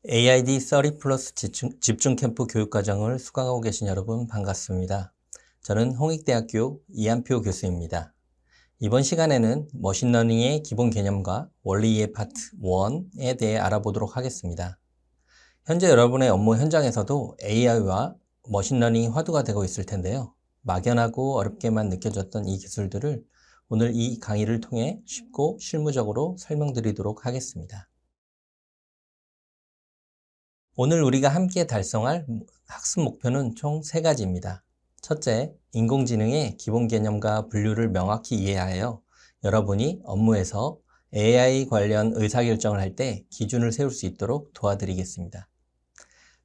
AID 30 플러스 집중 캠프 교육과정을 수강하고 계신 여러분 반갑습니다. 저는 홍익대학교 이한표 교수입니다. 이번 시간에는 머신러닝의 기본 개념과 원리 이해 파트 1에 대해 알아보도록 하겠습니다. 현재 여러분의 업무 현장에서도 AI와 머신러닝이 화두가 되고 있을 텐데요. 막연하고 어렵게만 느껴졌던 이 기술들을 오늘 이 강의를 통해 쉽고 실무적으로 설명드리도록 하겠습니다. 오늘 우리가 함께 달성할 학습 목표는 총 3가지입니다. 첫째, 인공지능의 기본 개념과 분류를 명확히 이해하여 여러분이 업무에서 AI 관련 의사결정을 할 때 기준을 세울 수 있도록 도와드리겠습니다.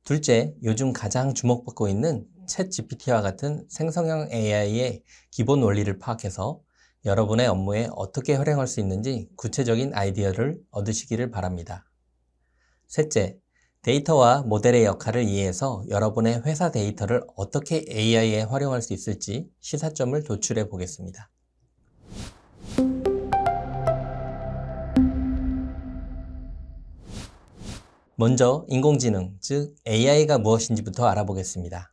둘째, 요즘 가장 주목받고 있는 챗GPT와 같은 생성형 AI의 기본 원리를 파악해서 여러분의 업무에 어떻게 활용할 수 있는지 구체적인 아이디어를 얻으시기를 바랍니다. 셋째, 데이터와 모델의 역할을 이해해서 여러분의 회사 데이터를 어떻게 AI에 활용할 수 있을지 시사점을 도출해 보겠습니다. 먼저 인공지능, 즉 AI가 무엇인지부터 알아보겠습니다.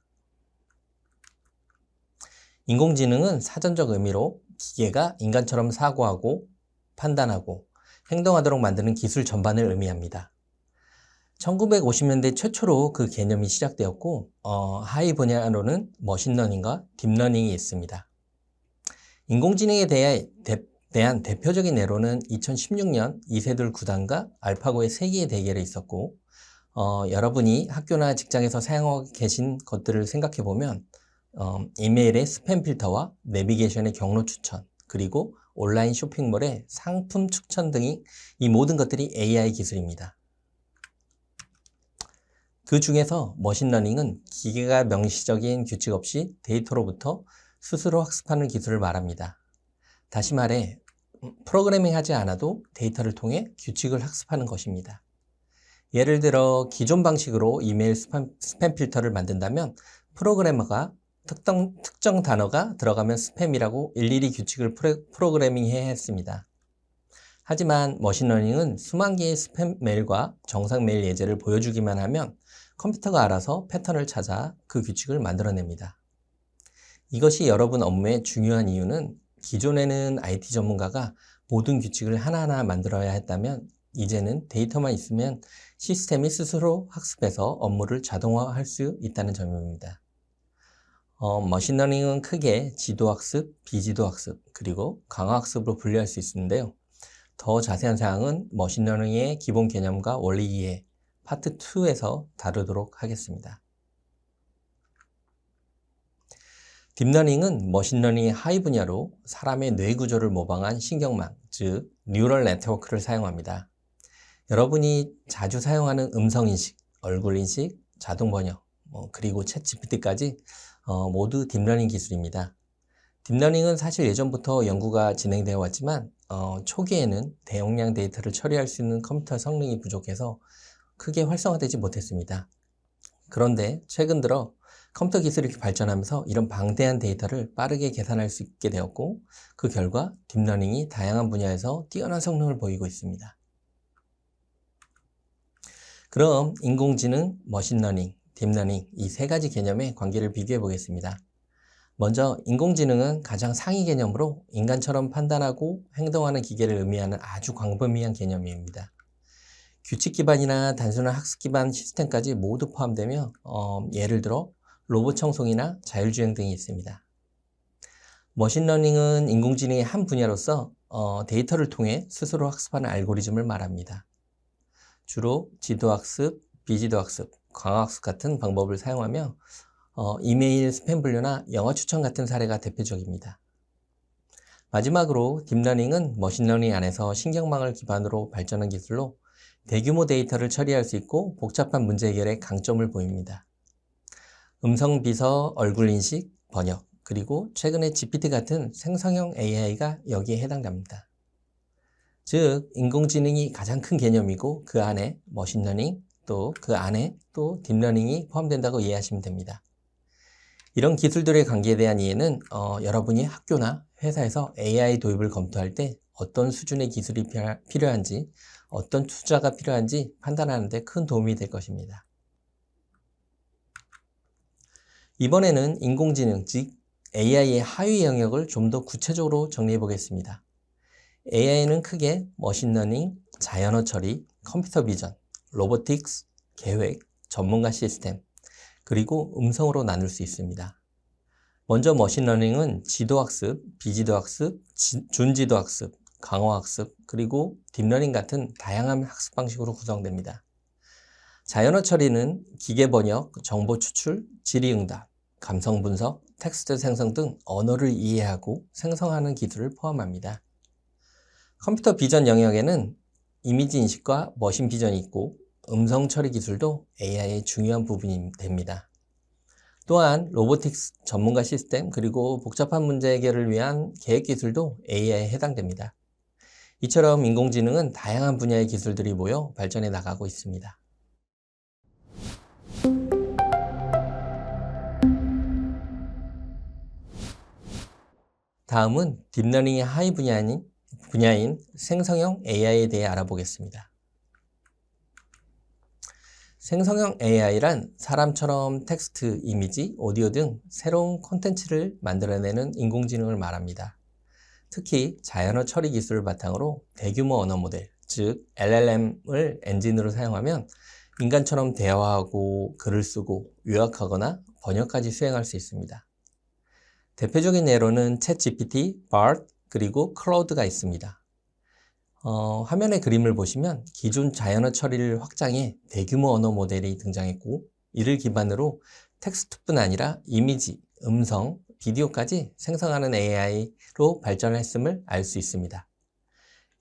인공지능은 사전적 의미로 기계가 인간처럼 사고하고 판단하고 행동하도록 만드는 기술 전반을 의미합니다. 1950년대 최초로 그 개념이 시작되었고 하위 분야로는 머신러닝과 딥러닝이 있습니다. 인공지능에 대한 대표적인 예로는 2016년 이세돌 9단과 알파고의 세기의 대결이 있었고 여러분이 학교나 직장에서 사용하고 계신 것들을 생각해보면 이메일의 스팸 필터와 내비게이션의 경로 추천, 그리고 온라인 쇼핑몰의 상품 추천 등이 이 모든 것들이 AI 기술입니다. 그 중에서 머신러닝은 기계가 명시적인 규칙 없이 데이터로부터 스스로 학습하는 기술을 말합니다. 다시 말해 프로그래밍 하지 않아도 데이터를 통해 규칙을 학습하는 것입니다. 예를 들어 기존 방식으로 이메일 스팸 필터를 만든다면 프로그래머가 특정 단어가 들어가면 스팸이라고 일일이 규칙을 프로그래밍해야 했습니다. 하지만 머신러닝은 수만 개의 스팸 메일과 정상 메일 예제를 보여주기만 하면 컴퓨터가 알아서 패턴을 찾아 그 규칙을 만들어냅니다. 이것이 여러분 업무의 중요한 이유는 기존에는 IT 전문가가 모든 규칙을 하나하나 만들어야 했다면 이제는 데이터만 있으면 시스템이 스스로 학습해서 업무를 자동화할 수 있다는 점입니다. 머신러닝은 크게 지도학습, 비지도학습, 그리고 강화학습으로 분류할 수 있는데요. 더 자세한 사항은 머신러닝의 기본 개념과 원리 이해 파트 2에서 다루도록 하겠습니다. 딥러닝은 머신러닝의 하위 분야로 사람의 뇌 구조를 모방한 신경망, 즉 뉴럴 네트워크를 사용합니다. 여러분이 자주 사용하는 음성인식, 얼굴인식, 자동번역, 그리고 챗GPT까지 모두 딥러닝 기술입니다. 딥러닝은 사실 예전부터 연구가 진행되어 왔지만 초기에는 대용량 데이터를 처리할 수 있는 컴퓨터 성능이 부족해서 크게 활성화되지 못했습니다. 그런데 최근 들어 컴퓨터 기술이 발전하면서 이런 방대한 데이터를 빠르게 계산할 수 있게 되었고 그 결과 딥러닝이 다양한 분야에서 뛰어난 성능을 보이고 있습니다. 그럼 인공지능, 머신러닝, 딥러닝 이 3가지 개념의 관계를 비교해 보겠습니다. 먼저 인공지능은 가장 상위 개념으로 인간처럼 판단하고 행동하는 기계를 의미하는 아주 광범위한 개념입니다. 규칙 기반이나 단순한 학습 기반 시스템까지 모두 포함되며 예를 들어 로봇 청송이나 자율주행 등이 있습니다. 머신러닝은 인공지능의 한 분야로서 데이터를 통해 스스로 학습하는 알고리즘을 말합니다. 주로 지도학습, 비지도학습, 강화학습 같은 방법을 사용하며 이메일 스팸 분류나 영어 추천 같은 사례가 대표적입니다. 마지막으로 딥러닝은 머신러닝 안에서 신경망을 기반으로 발전한 기술로 대규모 데이터를 처리할 수 있고 복잡한 문제 해결에 강점을 보입니다. 음성 비서, 얼굴 인식, 번역, 그리고 최근에 GPT 같은 생성형 AI가 여기에 해당됩니다. 즉, 인공지능이 가장 큰 개념이고 그 안에 머신러닝, 또 그 안에 또 딥러닝이 포함된다고 이해하시면 됩니다. 이런 기술들의 관계에 대한 이해는 여러분이 학교나 회사에서 AI 도입을 검토할 때 어떤 수준의 기술이 필요한지 어떤 투자가 필요한지 판단하는 데 큰 도움이 될 것입니다. 이번에는 인공지능, 즉 AI의 하위 영역을 좀 더 구체적으로 정리해 보겠습니다. AI는 크게 머신러닝, 자연어 처리, 컴퓨터 비전, 로보틱스, 계획, 전문가 시스템, 그리고 음성으로 나눌 수 있습니다. 먼저 머신러닝은 지도학습, 비지도학습, 준지도학습, 강화학습, 그리고 딥러닝 같은 다양한 학습 방식으로 구성됩니다. 자연어 처리는 기계 번역, 정보 추출, 질의응답, 감성 분석, 텍스트 생성 등 언어를 이해하고 생성하는 기술을 포함합니다. 컴퓨터 비전 영역에는 이미지 인식과 머신 비전이 있고 음성 처리 기술도 AI의 중요한 부분이 됩니다. 또한 로보틱스, 전문가 시스템, 그리고 복잡한 문제 해결을 위한 계획 기술도 AI에 해당됩니다. 이처럼 인공지능은 다양한 분야의 기술들이 모여 발전해 나가고 있습니다. 다음은 딥러닝의 하위 분야인 생성형 AI에 대해 알아보겠습니다. 생성형 AI란 사람처럼 텍스트, 이미지, 오디오 등 새로운 콘텐츠를 만들어내는 인공지능을 말합니다. 특히 자연어 처리 기술을 바탕으로 대규모 언어 모델, 즉 LLM을 엔진으로 사용하면 인간처럼 대화하고 글을 쓰고 요약하거나 번역까지 수행할 수 있습니다. 대표적인 예로는 챗GPT, BART, 그리고 클라우드가 있습니다. 화면의 그림을 보시면 기존 자연어 처리를 확장해 대규모 언어 모델이 등장했고 이를 기반으로 텍스트뿐 아니라 이미지, 음성, 비디오까지 생성하는 AI로 발전했음을 알 수 있습니다.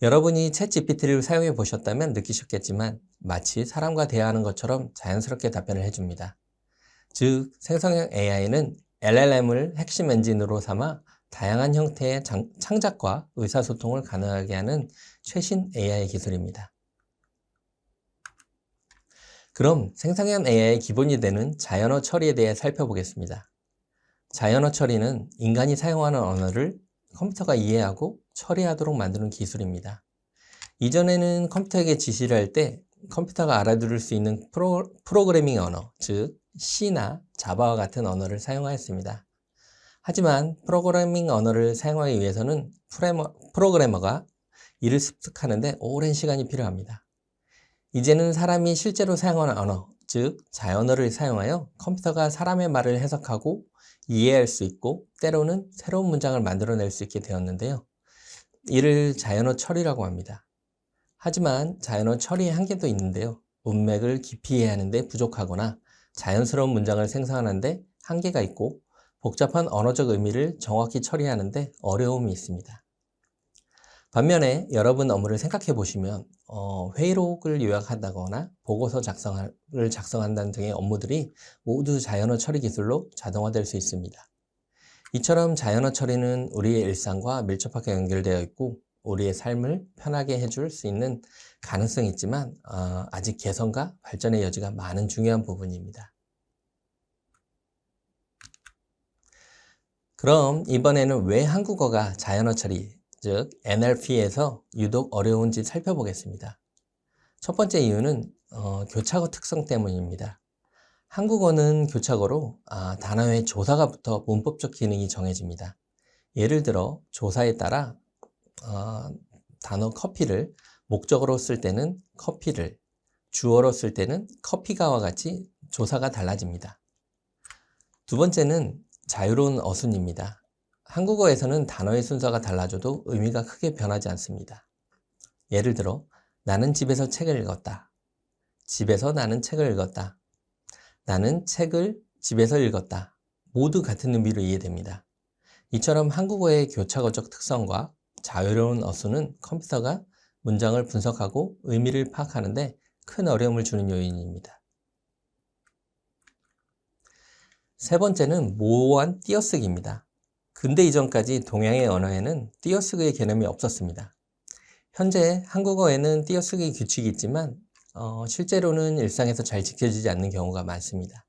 여러분이 챗GPT를 사용해 보셨다면 느끼셨겠지만 마치 사람과 대화하는 것처럼 자연스럽게 답변을 해줍니다. 즉, 생성형 AI는 LLM을 핵심 엔진으로 삼아 다양한 형태의 창작과 의사소통을 가능하게 하는 최신 AI 기술입니다. 그럼 생성형 AI의 기본이 되는 자연어 처리에 대해 살펴보겠습니다. 자연어 처리는 인간이 사용하는 언어를 컴퓨터가 이해하고 처리하도록 만드는 기술입니다. 이전에는 컴퓨터에게 지시를 할 때 컴퓨터가 알아들을 수 있는 프로그래밍 언어, 즉 C나 자바와 같은 언어를 사용하였습니다. 하지만 프로그래밍 언어를 사용하기 위해서는 프로그래머가 이를 습득하는 데 오랜 시간이 필요합니다. 이제는 사람이 실제로 사용하는 언어, 즉 자연어를 사용하여 컴퓨터가 사람의 말을 해석하고 이해할 수 있고 때로는 새로운 문장을 만들어낼 수 있게 되었는데요. 이를 자연어 처리라고 합니다. 하지만 자연어 처리의 한계도 있는데요. 문맥을 깊이 이해하는 데 부족하거나 자연스러운 문장을 생성하는 데 한계가 있고 복잡한 언어적 의미를 정확히 처리하는 데 어려움이 있습니다. 반면에 여러분 업무를 생각해 보시면 회의록을 요약한다거나 보고서 작성한다는 등의 업무들이 모두 자연어 처리 기술로 자동화될 수 있습니다. 이처럼 자연어 처리는 우리의 일상과 밀접하게 연결되어 있고 우리의 삶을 편하게 해줄 수 있는 가능성이 있지만 아직 개선과 발전의 여지가 많은 중요한 부분입니다. 그럼 이번에는 왜 한국어가 자연어 처리, 즉 NLP에서 유독 어려운지 살펴보겠습니다. 첫 번째 이유는 교차어 특성 때문입니다. 한국어는 교차어로 단어의 조사가 붙어 문법적 기능이 정해집니다. 예를 들어 조사에 따라 단어 커피를 목적어로 쓸 때는 커피를, 주어로 쓸 때는 커피가와 같이 조사가 달라집니다. 두 번째는 자유로운 어순입니다. 한국어에서는 단어의 순서가 달라져도 의미가 크게 변하지 않습니다. 예를 들어 나는 집에서 책을 읽었다. 집에서 나는 책을 읽었다. 나는 책을 집에서 읽었다. 모두 같은 의미로 이해됩니다. 이처럼 한국어의 교차어적 특성과 자유로운 어순은 컴퓨터가 문장을 분석하고 의미를 파악하는데 큰 어려움을 주는 요인입니다. 세 번째는 모호한 띄어쓰기입니다. 근대 이전까지 동양의 언어에는 띄어쓰기의 개념이 없었습니다. 현재 한국어에는 띄어쓰기 규칙이 있지만 실제로는 일상에서 잘 지켜지지 않는 경우가 많습니다.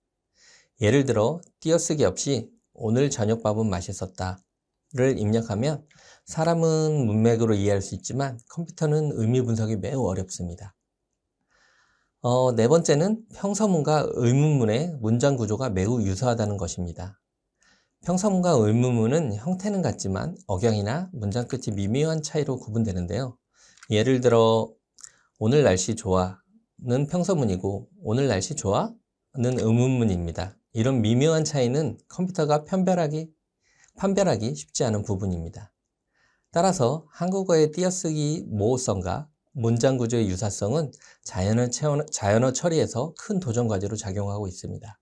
예를 들어 띄어쓰기 없이 오늘 저녁밥은 맛있었다, 입력하면 사람은 문맥으로 이해할 수 있지만 컴퓨터는 의미 분석이 매우 어렵습니다. 네 번째는 평서문과 의문문의 문장 구조가 매우 유사하다는 것입니다. 평서문과 의문문은 형태는 같지만 억양이나 문장 끝이 미묘한 차이로 구분되는데요. 예를 들어 오늘 날씨 좋아는 평서문이고 오늘 날씨 좋아는 의문문입니다. 이런 미묘한 차이는 컴퓨터가 판별하기 쉽지 않은 부분입니다. 따라서 한국어의 띄어쓰기 모호성과 문장 구조의 유사성은 자연어 처리에서 큰 도전 과제로 작용하고 있습니다.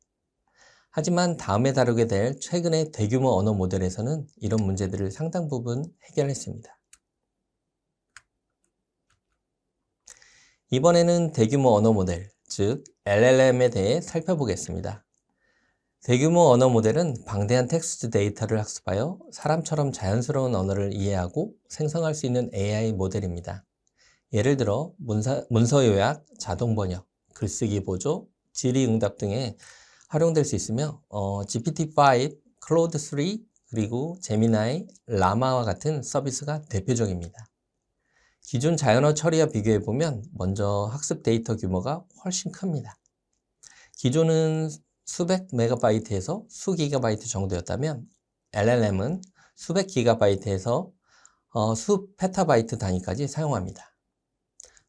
하지만 다음에 다루게 될 최근의 대규모 언어 모델에서는 이런 문제들을 상당 부분 해결했습니다. 이번에는 대규모 언어 모델, 즉 LLM에 대해 살펴보겠습니다. 대규모 언어 모델은 방대한 텍스트 데이터를 학습하여 사람처럼 자연스러운 언어를 이해하고 생성할 수 있는 AI 모델입니다. 예를 들어 문서 요약, 자동 번역, 글쓰기 보조, 질의응답 등에 활용될 수 있으며 GPT-5, 클로드3, 그리고 제미나이, 라마와 같은 서비스가 대표적입니다. 기존 자연어 처리와 비교해보면 먼저 학습 데이터 규모가 훨씬 큽니다. 기존은 수백 메가바이트에서 수 기가바이트 정도였다면 LLM은 수백 기가바이트에서 수 페타바이트 단위까지 사용합니다.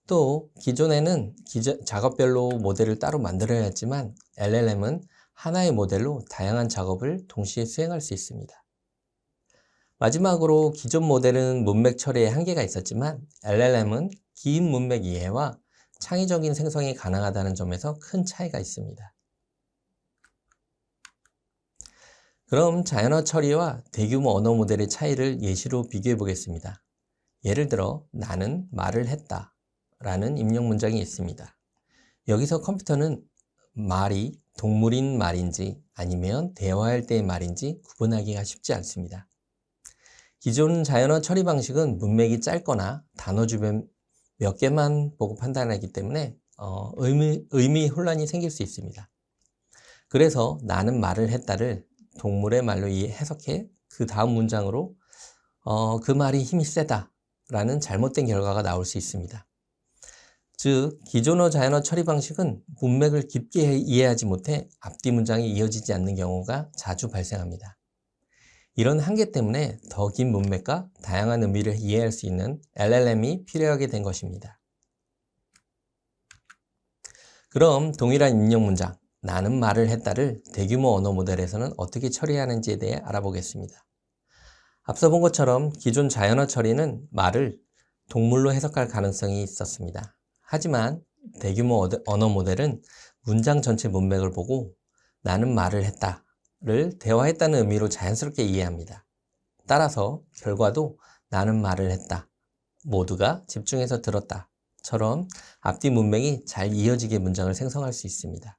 또 기존에는 작업별로 모델을 따로 만들어야 했지만 LLM은 하나의 모델로 다양한 작업을 동시에 수행할 수 있습니다. 마지막으로 기존 모델은 문맥 처리에 한계가 있었지만 LLM은 긴 문맥 이해와 창의적인 생성이 가능하다는 점에서 큰 차이가 있습니다. 그럼 자연어 처리와 대규모 언어 모델의 차이를 예시로 비교해 보겠습니다. 예를 들어 나는 말을 했다 라는 입력 문장이 있습니다. 여기서 컴퓨터는 말이 동물인 말인지 아니면 대화할 때의 말인지 구분하기가 쉽지 않습니다. 기존 자연어 처리 방식은 문맥이 짧거나 단어 주변 몇 개만 보고 판단하기 때문에 의미 혼란이 생길 수 있습니다. 그래서 나는 말을 했다를 동물의 말로 해석해 그 다음 문장으로 그 말이 힘이 세다 라는 잘못된 결과가 나올 수 있습니다. 즉 기존어 자연어 처리 방식은 문맥을 깊게 이해하지 못해 앞뒤 문장이 이어지지 않는 경우가 자주 발생합니다. 이런 한계 때문에 더 긴 문맥과 다양한 의미를 이해할 수 있는 LLM이 필요하게 된 것입니다. 그럼 동일한 입력 문장, 나는 말을 했다를 대규모 언어 모델에서는 어떻게 처리하는지에 대해 알아보겠습니다. 앞서 본 것처럼 기존 자연어 처리는 말을 동물로 해석할 가능성이 있었습니다. 하지만 대규모 언어 모델은 문장 전체 문맥을 보고 나는 말을 했다를 대화했다는 의미로 자연스럽게 이해합니다. 따라서 결과도 나는 말을 했다, 모두가 집중해서 들었다처럼 앞뒤 문맥이 잘 이어지게 문장을 생성할 수 있습니다.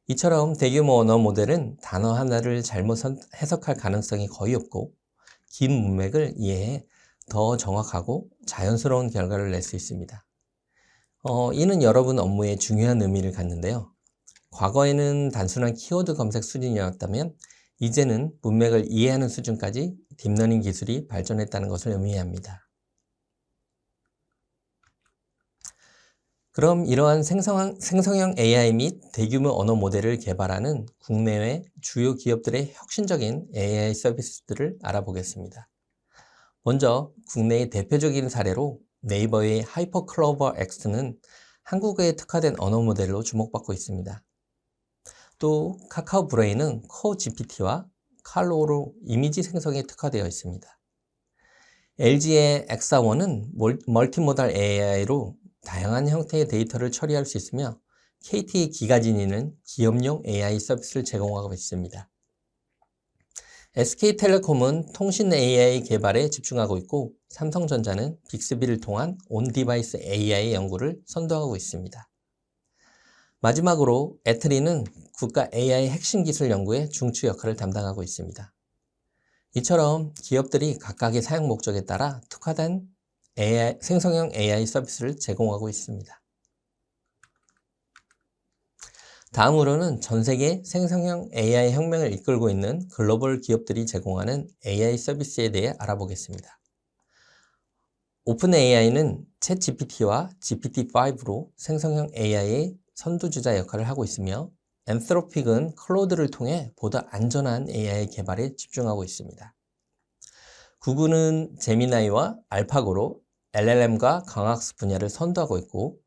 이처럼 대규모 언어 모델은 단어 하나를 잘못 해석할 가능성이 거의 없고 긴 문맥을 이해해 더 정확하고 자연스러운 결과를 낼 수 있습니다. 이는 여러분 업무에 중요한 의미를 갖는데요. 과거에는 단순한 키워드 검색 수준이었다면 이제는 문맥을 이해하는 수준까지 딥러닝 기술이 발전했다는 것을 의미합니다. 그럼 이러한 생성형 AI 및 대규모 언어 모델을 개발하는 국내외 주요 기업들의 혁신적인 AI 서비스들을 알아보겠습니다. 먼저 국내의 대표적인 사례로 네이버의 하이퍼클로버 X는 한국어에 특화된 언어 모델로 주목받고 있습니다. 또 카카오 브레인은 코어 GPT와 칼로로 이미지 생성에 특화되어 있습니다. LG의 엑사원은 멀티모달 AI로 다양한 형태의 데이터를 처리할 수 있으며 KT의 기가진이는 기업용 AI 서비스를 제공하고 있습니다. SK텔레콤은 통신 AI 개발에 집중하고 있고 삼성전자는 빅스비를 통한 온디바이스 AI 연구를 선도하고 있습니다. 마지막으로 애트리는 국가 AI 핵심 기술 연구의 중추 역할을 담당하고 있습니다. 이처럼 기업들이 각각의 사용 목적에 따라 특화된 생성형 AI 서비스를 제공하고 있습니다. 다음으로는 전 세계 생성형 AI 혁명을 이끌고 있는 글로벌 기업들이 제공하는 AI 서비스에 대해 알아보겠습니다. 오픈 AI는 챗 GPT와 GPT-5로 생성형 AI의 선두주자 역할을 하고 있으며 앤스로픽은 클로드를 통해 보다 안전한 AI 개발에 집중하고 있습니다. 구글은 제미나이와 알파고로 LLM과 강학습 분야를 선도하고 있고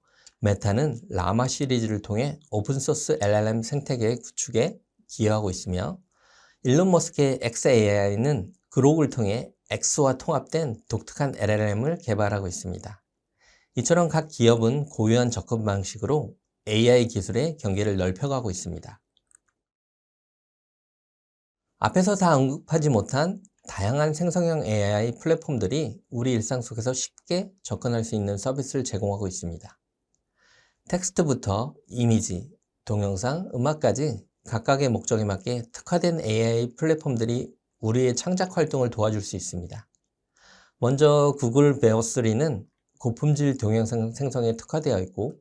메타는 라마 시리즈를 통해 오픈소스 LLM 생태계 구축에 기여하고 있으며 일론 머스크의 xAI는 그록을 통해 X와 통합된 독특한 LLM을 개발하고 있습니다. 이처럼 각 기업은 고유한 접근 방식으로 AI 기술의 경계를 넓혀가고 있습니다. 앞에서 다 언급하지 못한 다양한 생성형 AI 플랫폼들이 우리 일상 속에서 쉽게 접근할 수 있는 서비스를 제공하고 있습니다. 텍스트부터 이미지, 동영상, 음악까지 각각의 목적에 맞게 특화된 AI 플랫폼들이 우리의 창작 활동을 도와줄 수 있습니다. 먼저 구글 베어3는 고품질 동영상 생성에 특화되어 있고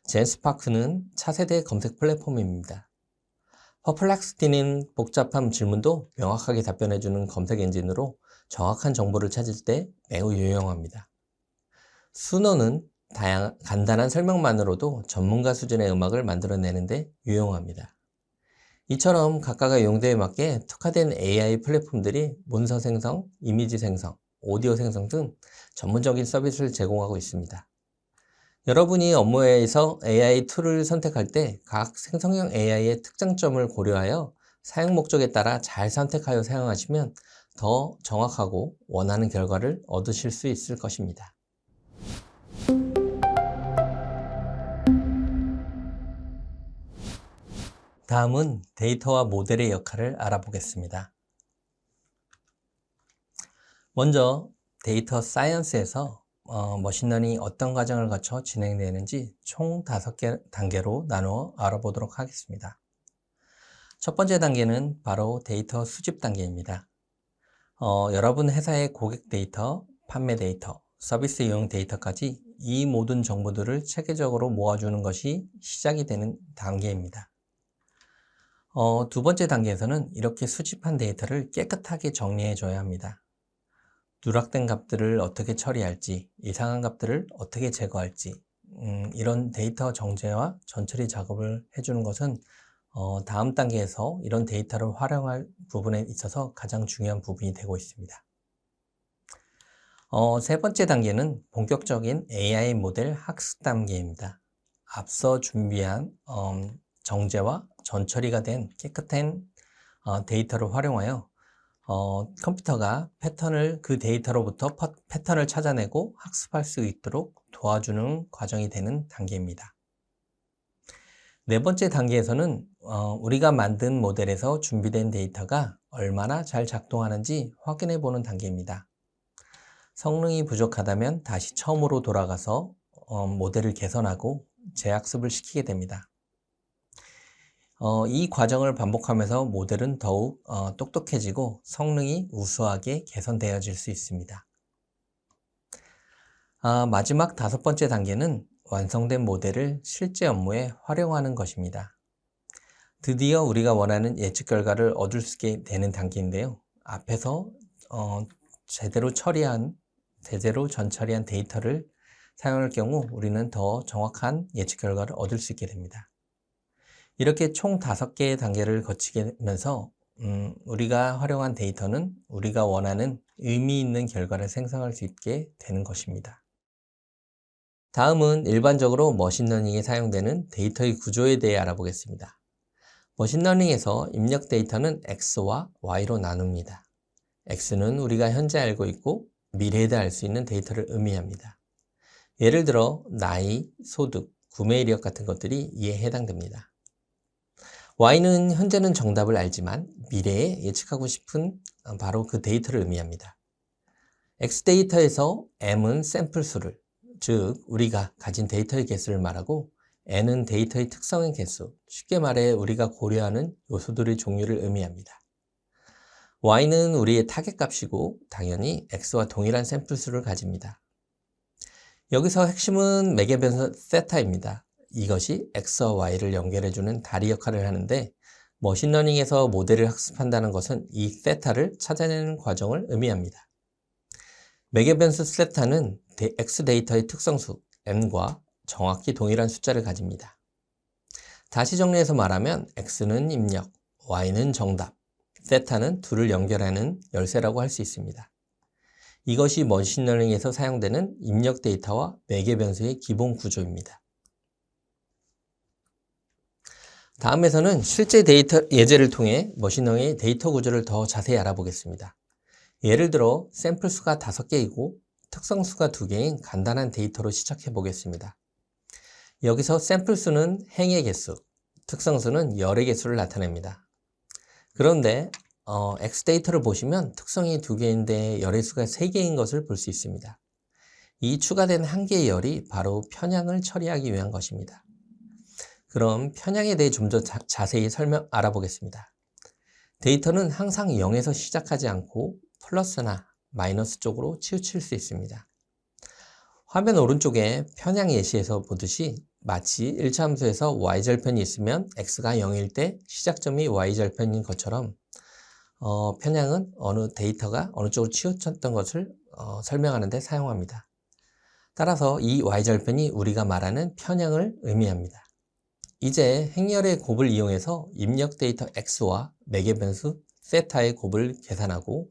젠스파크는 차세대 검색 플랫폼입니다. 퍼플렉스티는 복잡한 질문도 명확하게 답변해주는 검색 엔진으로 정확한 정보를 찾을 때 매우 유용합니다. 수노는 간단한 설명만으로도 전문가 수준의 음악을 만들어내는데 유용합니다. 이처럼 각각의 용도에 맞게 특화된 AI 플랫폼들이 문서 생성, 이미지 생성, 오디오 생성 등 전문적인 서비스를 제공하고 있습니다. 여러분이 업무에서 AI 툴을 선택할 때 각 생성형 AI의 특장점을 고려하여 사용 목적에 따라 잘 선택하여 사용하시면 더 정확하고 원하는 결과를 얻으실 수 있을 것입니다. 다음은 데이터와 모델의 역할을 알아보겠습니다. 먼저 데이터 사이언스에서 머신러닝이 어떤 과정을 거쳐 진행되는지 총 5개 단계로 나누어 알아보도록 하겠습니다. 첫 번째 단계는 바로 데이터 수집 단계입니다. 여러분 회사의 고객 데이터, 판매 데이터, 서비스 이용 데이터까지 이 모든 정보들을 체계적으로 모아주는 것이 시작이 되는 단계입니다. 두 번째 단계에서는 이렇게 수집한 데이터를 깨끗하게 정리해 줘야 합니다. 누락된 값들을 어떻게 처리할지, 이상한 값들을 어떻게 제거할지, 이런 데이터 정제와 전처리 작업을 해주는 것은 다음 단계에서 이런 데이터를 활용할 부분에 있어서 가장 중요한 부분이 되고 있습니다. 세 번째 단계는 본격적인 AI 모델 학습 단계입니다. 앞서 준비한 정제와 전처리가 된 깨끗한 데이터를 활용하여 컴퓨터가 그 데이터로부터 패턴을 찾아내고 학습할 수 있도록 도와주는 과정이 되는 단계입니다. 네 번째 단계에서는 우리가 만든 모델에서 준비된 데이터가 얼마나 잘 작동하는지 확인해 보는 단계입니다. 성능이 부족하다면 다시 처음으로 돌아가서 모델을 개선하고 재학습을 시키게 됩니다. 이 과정을 반복하면서 모델은 더욱 똑똑해지고 성능이 우수하게 개선되어질 수 있습니다. 마지막 5번째 단계는 완성된 모델을 실제 업무에 활용하는 것입니다. 드디어 우리가 원하는 예측 결과를 얻을 수 있게 되는 단계인데요. 앞에서 제대로 전처리한 데이터를 사용할 경우 우리는 더 정확한 예측 결과를 얻을 수 있게 됩니다. 이렇게 총 5개의 단계를 거치면서 우리가 활용한 데이터는 우리가 원하는 의미 있는 결과를 생성할 수 있게 되는 것입니다. 다음은 일반적으로 머신러닝에 사용되는 데이터의 구조에 대해 알아보겠습니다. 머신러닝에서 입력 데이터는 X와 Y로 나눕니다. X는 우리가 현재 알고 있고 미래에도 알 수 있는 데이터를 의미합니다. 예를 들어 나이, 소득, 구매 이력 같은 것들이 이에 해당됩니다. Y는 현재는 정답을 알지만 미래에 예측하고 싶은 바로 그 데이터를 의미합니다. X 데이터에서 M은 샘플 수를, 즉 우리가 가진 데이터의 개수를 말하고 N은 데이터의 특성의 개수, 쉽게 말해 우리가 고려하는 요소들의 종류를 의미합니다. Y는 우리의 타겟 값이고 당연히 X와 동일한 샘플 수를 가집니다. 여기서 핵심은 매개변수 세타입니다. 이것이 X와 Y를 연결해주는 다리 역할을 하는데 머신러닝에서 모델을 학습한다는 것은 이 세타를 찾아내는 과정을 의미합니다. 매개변수 세타는 X 데이터의 특성수 n과 정확히 동일한 숫자를 가집니다. 다시 정리해서 말하면 X는 입력, Y는 정답, 세타는 둘을 연결하는 열쇠라고 할 수 있습니다. 이것이 머신러닝에서 사용되는 입력 데이터와 매개변수의 기본 구조입니다. 다음에서는 실제 데이터 예제를 통해 머신러닝의 데이터 구조를 더 자세히 알아보겠습니다. 예를 들어 샘플 수가 5개이고 특성 수가 2개인 간단한 데이터로 시작해 보겠습니다. 여기서 샘플 수는 행의 개수, 특성 수는 열의 개수를 나타냅니다. 그런데 X 데이터를 보시면 특성이 2개인데 열의 수가 3개인 것을 볼 수 있습니다. 이 추가된 1개의 열이 바로 편향을 처리하기 위한 것입니다. 그럼 편향에 대해 좀 더 자세히 알아보겠습니다. 데이터는 항상 0에서 시작하지 않고 플러스나 마이너스 쪽으로 치우칠 수 있습니다. 화면 오른쪽에 편향 예시에서 보듯이 마치 1차 함수에서 y절편이 있으면 x가 0일 때 시작점이 y절편인 것처럼 편향은 어느 데이터가 어느 쪽으로 치우쳤던 것을 설명하는 데 사용합니다. 따라서 이 y절편이 우리가 말하는 편향을 의미합니다. 이제 행렬의 곱을 이용해서 입력 데이터 x와 매개변수 세타의 곱을 계산하고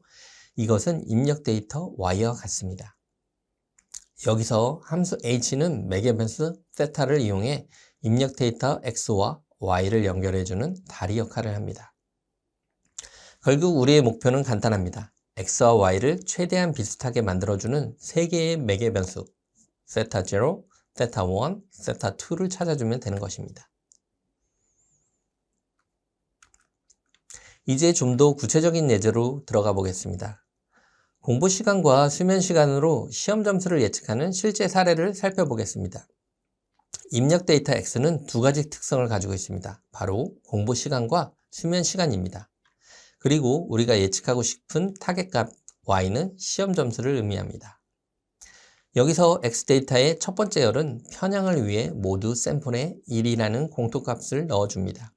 이것은 입력 데이터 y와 같습니다. 여기서 함수 h는 매개변수 세타를 이용해 입력 데이터 x와 y를 연결해주는 다리 역할을 합니다. 결국 우리의 목표는 간단합니다. x와 y를 최대한 비슷하게 만들어주는 3개의 매개변수 세타0, 세타1, 세타2를 찾아주면 되는 것입니다. 이제 좀 더 구체적인 예제로 들어가 보겠습니다. 공부 시간과 수면 시간으로 시험 점수를 예측하는 실제 사례를 살펴보겠습니다. 입력 데이터 X는 2가지 특성을 가지고 있습니다. 바로 공부 시간과 수면 시간입니다. 그리고 우리가 예측하고 싶은 타겟값 Y는 시험 점수를 의미합니다. 여기서 X 데이터의 첫 번째 열은 편향을 위해 모두 샘플에 1이라는 공통값을 넣어줍니다.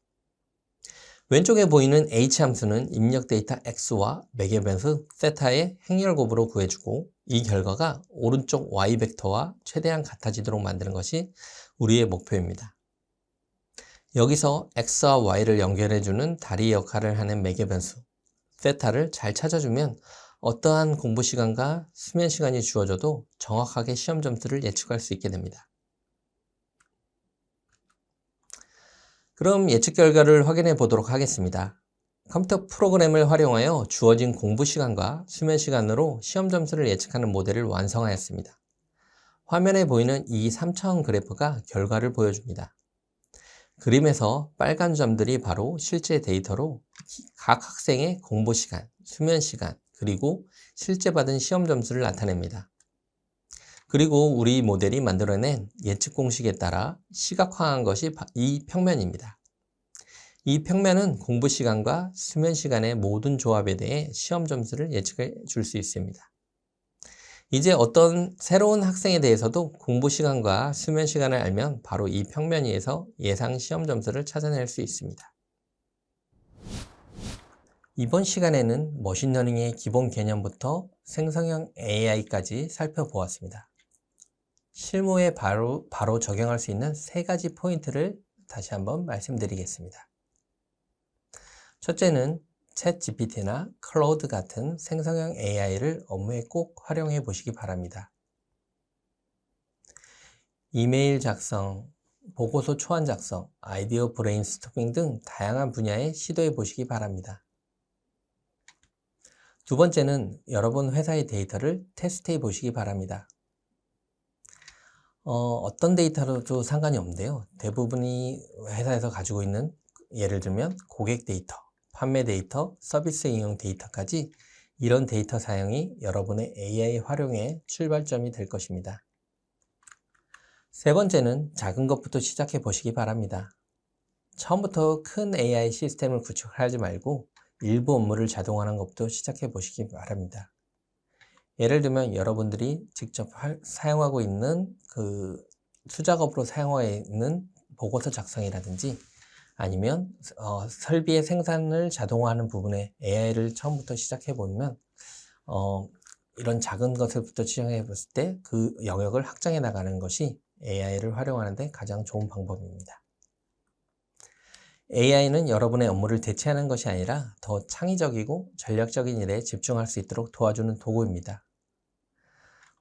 왼쪽에 보이는 H 함수는 입력 데이터 X와 매개변수 세타의 행렬 곱으로 구해주고 이 결과가 오른쪽 Y 벡터와 최대한 같아지도록 만드는 것이 우리의 목표입니다. 여기서 X와 Y를 연결해주는 다리 역할을 하는 매개변수 세타를 잘 찾아주면 어떠한 공부 시간과 수면 시간이 주어져도 정확하게 시험 점수를 예측할 수 있게 됩니다. 그럼 예측 결과를 확인해 보도록 하겠습니다. 컴퓨터 프로그램을 활용하여 주어진 공부 시간과 수면 시간으로 시험 점수를 예측하는 모델을 완성하였습니다. 화면에 보이는 이 3차원 그래프가 결과를 보여줍니다. 그림에서 빨간 점들이 바로 실제 데이터로 각 학생의 공부 시간, 수면 시간, 그리고 실제 받은 시험 점수를 나타냅니다. 그리고 우리 모델이 만들어낸 예측 공식에 따라 시각화한 것이 이 평면입니다. 이 평면은 공부 시간과 수면 시간의 모든 조합에 대해 시험 점수를 예측해 줄 수 있습니다. 이제 어떤 새로운 학생에 대해서도 공부 시간과 수면 시간을 알면 바로 이 평면 위에서 예상 시험 점수를 찾아낼 수 있습니다. 이번 시간에는 머신러닝의 기본 개념부터 생성형 AI까지 살펴보았습니다. 실무에 바로 적용할 수 있는 3가지 포인트를 다시 한번 말씀드리겠습니다. 첫째는 챗GPT나 클라우드 같은 생성형 AI를 업무에 꼭 활용해 보시기 바랍니다. 이메일 작성, 보고서 초안 작성, 아이디어 브레인스토밍 등 다양한 분야에 시도해 보시기 바랍니다. 두 번째는 여러분 회사의 데이터를 테스트해 보시기 바랍니다. 어떤 데이터로도 상관이 없는데요. 대부분이 회사에서 가지고 있는 예를 들면 고객 데이터, 판매 데이터, 서비스應用데이터까지 이런 데이터 사용이 여러분의 AI 활용의 출발점이 될 것입니다. 세 번째는 작은 것부터 시작해 보시기 바랍니다. 처음부터 큰 AI 시스템을 구축하지 말고 일부 업무를 자동화하는 것부터 시작해 보시기 바랍니다. 예를 들면 여러분들이 직접 사용하고 있는 수작업으로 사용하고 있는 보고서 작성이라든지 아니면 설비의 생산을 자동화하는 부분에 AI를 처음부터 시작해 보면 이런 작은 것부터 시작해 봤을 때 그 영역을 확장해 나가는 것이 AI를 활용하는 데 가장 좋은 방법입니다. AI는 여러분의 업무를 대체하는 것이 아니라 더 창의적이고 전략적인 일에 집중할 수 있도록 도와주는 도구입니다.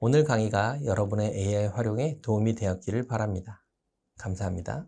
오늘 강의가 여러분의 AI 활용에 도움이 되었기를 바랍니다. 감사합니다.